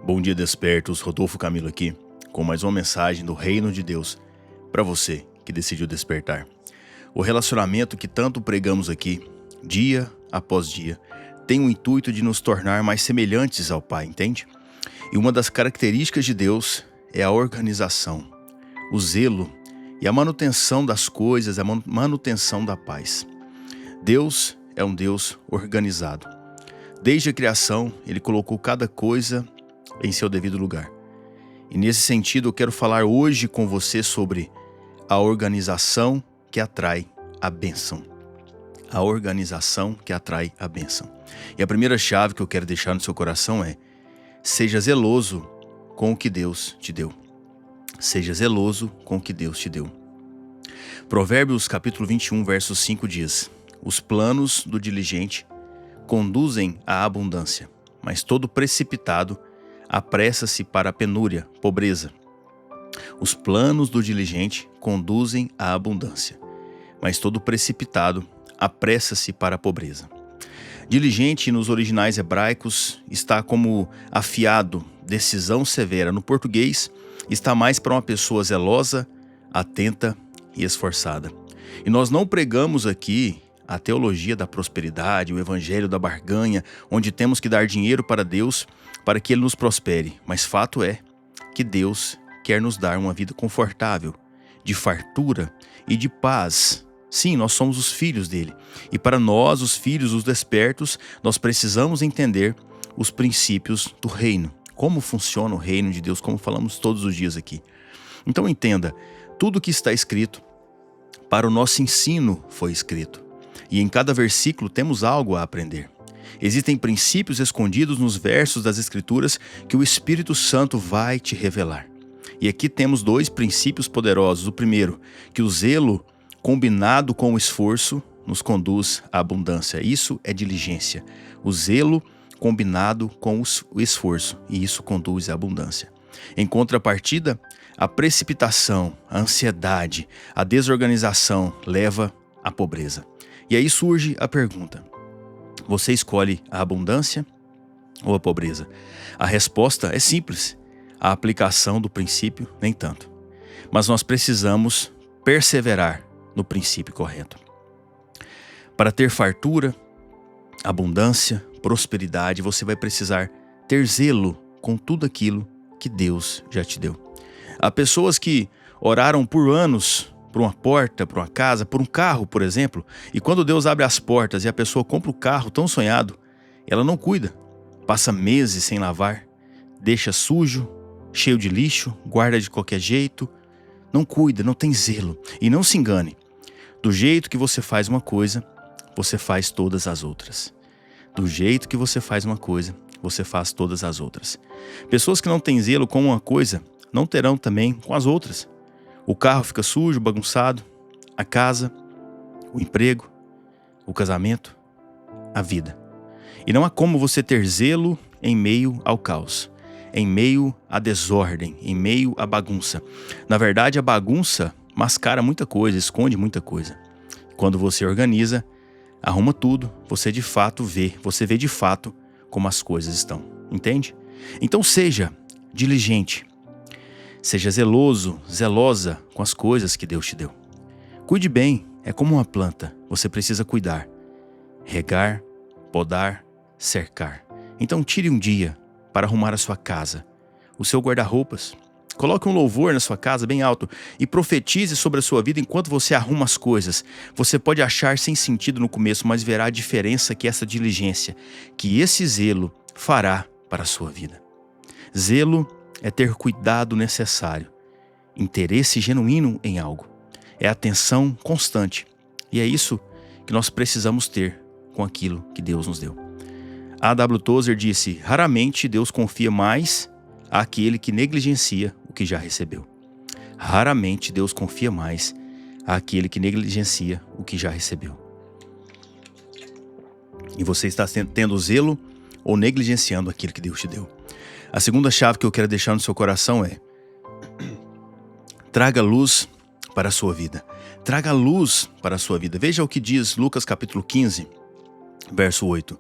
Bom dia, despertos. Rodolfo Camilo aqui, com mais uma mensagem do Reino de Deus para você que decidiu despertar. O relacionamento que tanto pregamos aqui, dia após dia, tem o intuito de nos tornar mais semelhantes ao Pai, entende? E uma das características de Deus é a organização, o zelo e a manutenção das coisas, a manutenção da paz. Deus é um Deus organizado. Desde a criação, Ele colocou cada coisa em seu devido lugar. E nesse sentido, eu quero falar hoje com você sobre a organização que atrai a bênção. A organização que atrai a bênção. E a primeira chave que eu quero deixar no seu coração é: seja zeloso com o que Deus te deu. Seja zeloso com o que Deus te deu. Provérbios capítulo 21, verso 5 diz: os planos do diligente conduzem à abundância, mas todo precipitado apressa-se para a penúria, pobreza. Os planos do diligente conduzem à abundância, mas todo precipitado apressa-se para a pobreza. Diligente nos originais hebraicos está como afiado, decisão severa. No português está mais para uma pessoa zelosa, atenta e esforçada. E nós não pregamos aqui a teologia da prosperidade, o evangelho da barganha, onde temos que dar dinheiro para Deus para que Ele nos prospere. Mas fato é que Deus quer nos dar uma vida confortável, de fartura e de paz. Sim, nós somos os filhos dele. E para nós, os filhos, os despertos, nós precisamos entender os princípios do reino. Como funciona o reino de Deus, como falamos todos os dias aqui. Então entenda, tudo que está escrito para o nosso ensino foi escrito. E em cada versículo temos algo a aprender. Existem princípios escondidos nos versos das Escrituras que o Espírito Santo vai te revelar. E aqui temos dois princípios poderosos. O primeiro, que o zelo combinado com o esforço nos conduz à abundância. Isso é diligência. O zelo combinado com o esforço, e isso conduz à abundância. Em contrapartida, a precipitação, a ansiedade, a desorganização leva à pobreza. E aí surge a pergunta: você escolhe a abundância ou a pobreza? A resposta é simples. A aplicação do princípio, nem tanto. Mas nós precisamos perseverar no princípio correto. Para ter fartura, abundância, prosperidade, você vai precisar ter zelo com tudo aquilo que Deus já te deu. Há pessoas que oraram por anos por uma porta, por uma casa, por um carro, por exemplo, e quando Deus abre as portas e a pessoa compra o carro tão sonhado, ela não cuida, passa meses sem lavar, deixa sujo, cheio de lixo, guarda de qualquer jeito, não cuida, não tem zelo. E não se engane, do jeito que você faz uma coisa, você faz todas as outras. Do jeito que você faz uma coisa, você faz todas as outras. Pessoas que não têm zelo com uma coisa, não terão também com as outras. O carro fica sujo, bagunçado, a casa, o emprego, o casamento, a vida. E não há como você ter zelo em meio ao caos, em meio à desordem, em meio à bagunça. Na verdade, a bagunça mascara muita coisa, esconde muita coisa. Quando você organiza, arruma tudo, você vê de fato como as coisas estão, entende? Então seja diligente. Seja zeloso, zelosa com as coisas que Deus te deu. Cuide bem, é como uma planta, você precisa cuidar. Regar, podar, cercar. Então tire um dia para arrumar a sua casa, o seu guarda-roupas. Coloque um louvor na sua casa bem alto e profetize sobre a sua vida enquanto você arruma as coisas. Você pode achar sem sentido no começo, mas verá a diferença que essa diligência, que esse zelo fará para a sua vida. Zelo é ter cuidado necessário, interesse genuíno em algo. É atenção constante. E é isso que nós precisamos ter com aquilo que Deus nos deu. A.W. Tozer disse: raramente Deus confia mais àquele que negligencia o que já recebeu. Raramente Deus confia mais àquele que negligencia o que já recebeu. E você está tendo zelo ou negligenciando aquilo que Deus te deu? A segunda chave que eu quero deixar no seu coração é: traga luz para a sua vida. Traga luz para a sua vida. Veja o que diz Lucas capítulo 15, verso 8.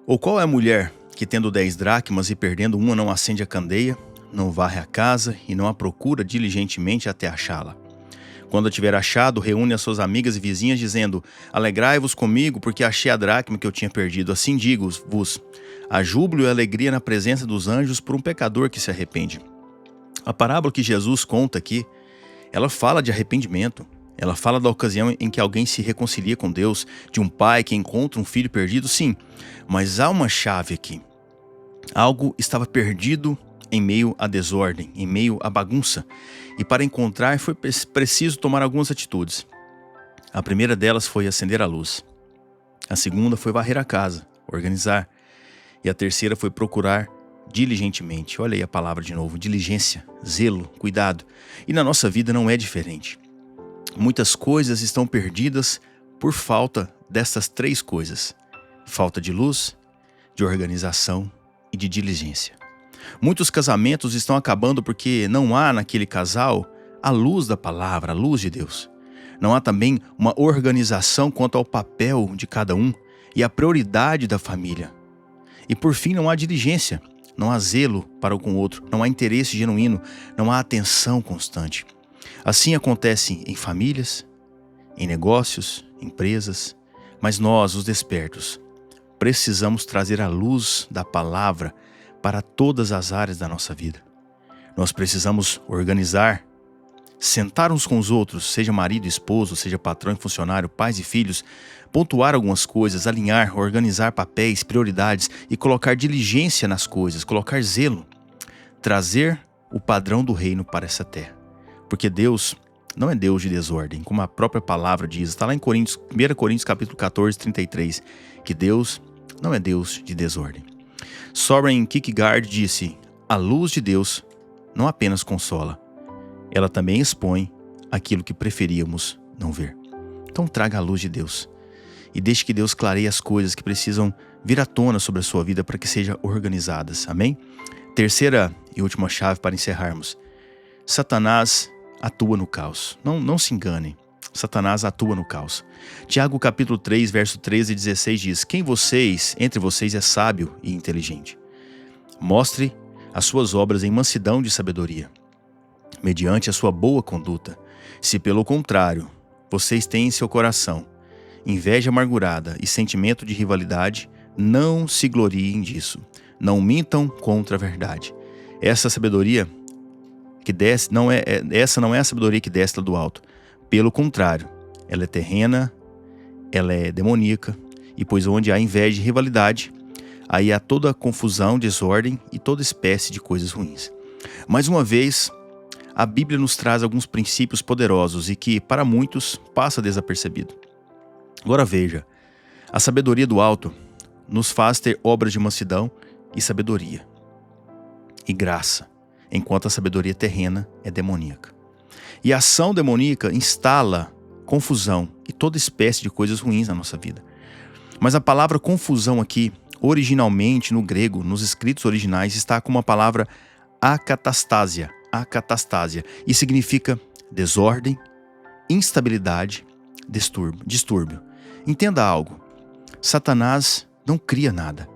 Ou qual é a mulher que tendo 10 dracmas e perdendo uma não acende a candeia, não varre a casa e não a procura diligentemente até achá-la? Quando a tiver achado, reúne as suas amigas e vizinhas, dizendo: alegrai-vos comigo, porque achei a dracma que eu tinha perdido. Assim digo-vos, há júbilo e alegria na presença dos anjos por um pecador que se arrepende. A parábola que Jesus conta aqui, ela fala de arrependimento. Ela fala da ocasião em que alguém se reconcilia com Deus, de um pai que encontra um filho perdido, sim. Mas há uma chave aqui. Algo estava perdido em meio à desordem, em meio à bagunça. E para encontrar foi preciso tomar algumas atitudes. A primeira delas foi acender a luz. A segunda foi varrer a casa, organizar. E a terceira foi procurar diligentemente. Olha aí a palavra de novo: diligência, zelo, cuidado. E na nossa vida não é diferente. Muitas coisas estão perdidas por falta dessas 3 coisas: falta de luz, de organização e de diligência. Muitos casamentos estão acabando porque não há naquele casal a luz da palavra, a luz de Deus. Não há também uma organização quanto ao papel de cada um e a prioridade da família. E por fim, não há diligência, não há zelo para o com o outro, não há interesse genuíno, não há atenção constante. Assim acontece em famílias, em negócios, empresas, mas nós, os despertos, precisamos trazer a luz da palavra para todas as áreas da nossa vida. Nós precisamos organizar, sentar uns com os outros, seja marido e esposo, seja patrão e funcionário, pais e filhos, pontuar algumas coisas, alinhar, organizar papéis, prioridades e colocar diligência nas coisas, colocar zelo, trazer o padrão do reino para essa terra. Porque Deus não é Deus de desordem, como a própria palavra diz. Está lá em 1 Coríntios capítulo 14, 33, que Deus não é Deus de desordem. Soren Kierkegaard disse: a luz de Deus não apenas consola, ela também expõe aquilo que preferíamos não ver. Então traga a luz de Deus e deixe que Deus clareie as coisas que precisam vir à tona sobre a sua vida para que sejam organizadas. Amém? Terceira e última chave para encerrarmos: Satanás atua no caos. Não se engane. Satanás atua no caos. Tiago capítulo 3, verso 13 e 16 diz: quem entre vocês é sábio e inteligente? Mostre as suas obras em mansidão de sabedoria, mediante a sua boa conduta. Se pelo contrário, vocês têm em seu coração inveja amargurada e sentimento de rivalidade, não se gloriem disso. Não mintam contra a verdade. Essa sabedoria que desce essa não é a sabedoria que desce lá do alto. Pelo contrário, ela é terrena, ela é demoníaca, e pois onde há inveja e rivalidade, aí há toda a confusão, desordem e toda espécie de coisas ruins. Mais uma vez, a Bíblia nos traz alguns princípios poderosos e que, para muitos, passa desapercebido. Agora veja, a sabedoria do alto nos faz ter obras de mansidão e sabedoria e graça, enquanto a sabedoria terrena é demoníaca. E a ação demoníaca instala confusão e toda espécie de coisas ruins na nossa vida. Mas a palavra confusão aqui, originalmente no grego, nos escritos originais, está com uma palavra acatastásia, e significa desordem, instabilidade, distúrbio. Entenda algo: Satanás não cria nada,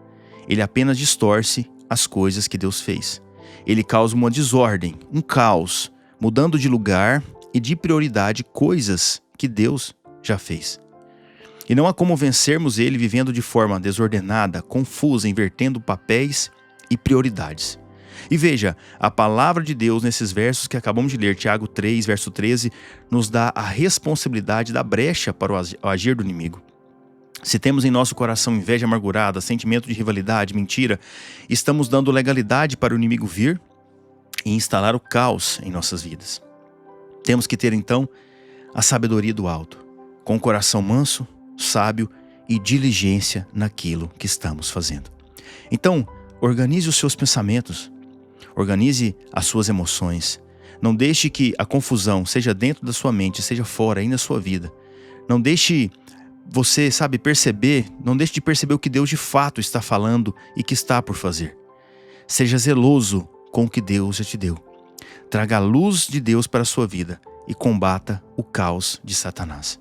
ele apenas distorce as coisas que Deus fez. Ele causa uma desordem, um caos, mudando de lugar e de prioridade coisas que Deus já fez. E não há como vencermos ele vivendo de forma desordenada, confusa, invertendo papéis e prioridades. E veja, a palavra de Deus nesses versos que acabamos de ler, Tiago 3, verso 13, nos dá a responsabilidade da brecha para o agir do inimigo. Se temos em nosso coração inveja amargurada, sentimento de rivalidade, mentira, estamos dando legalidade para o inimigo vir e instalar o caos em nossas vidas. Temos que ter então a sabedoria do alto, com o coração manso, sábio e diligência naquilo que estamos fazendo. Então, organize os seus pensamentos, organize as suas emoções. Não deixe que a confusão seja dentro da sua mente, seja fora, aí na sua vida. Não deixe você, perceber, não deixe de perceber o que Deus de fato está falando e que está por fazer. Seja zeloso com o que Deus já te deu. Traga a luz de Deus para a sua vida e combata o caos de Satanás.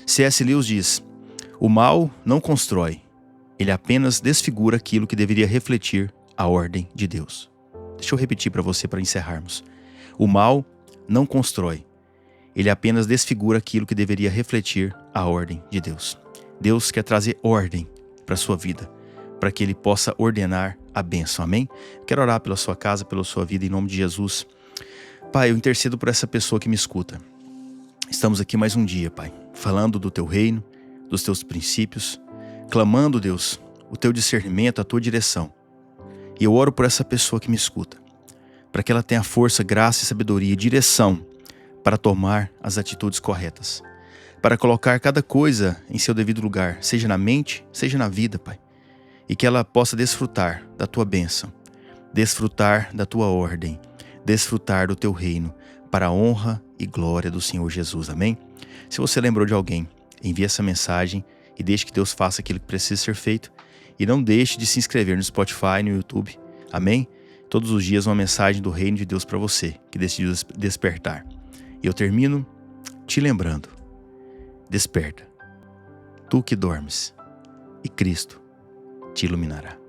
C.S. Lewis diz: o mal não constrói, ele apenas desfigura aquilo que deveria refletir a ordem de Deus. Deixa eu repetir para você para encerrarmos. O mal não constrói, ele apenas desfigura aquilo que deveria refletir a ordem de Deus. Deus quer trazer ordem para a sua vida, para que ele possa ordenar a bênção, amém? Quero orar pela sua casa, pela sua vida, em nome de Jesus. Pai, eu intercedo por essa pessoa que me escuta. Estamos aqui mais um dia, Pai, falando do teu reino, dos teus princípios, clamando, Deus, o teu discernimento, a tua direção. E eu oro por essa pessoa que me escuta, para que ela tenha força, graça e sabedoria e direção para tomar as atitudes corretas, para colocar cada coisa em seu devido lugar, seja na mente, seja na vida, Pai. E que ela possa desfrutar da tua bênção, desfrutar da tua ordem, desfrutar do teu reino, para a honra e glória do Senhor Jesus, amém? Se você lembrou de alguém, envie essa mensagem e deixe que Deus faça aquilo que precisa ser feito. E não deixe de se inscrever no Spotify, no YouTube, amém? Todos os dias uma mensagem do reino de Deus para você, que decidiu despertar. E eu termino te lembrando, desperta, tu que dormes, e Cristo te iluminará.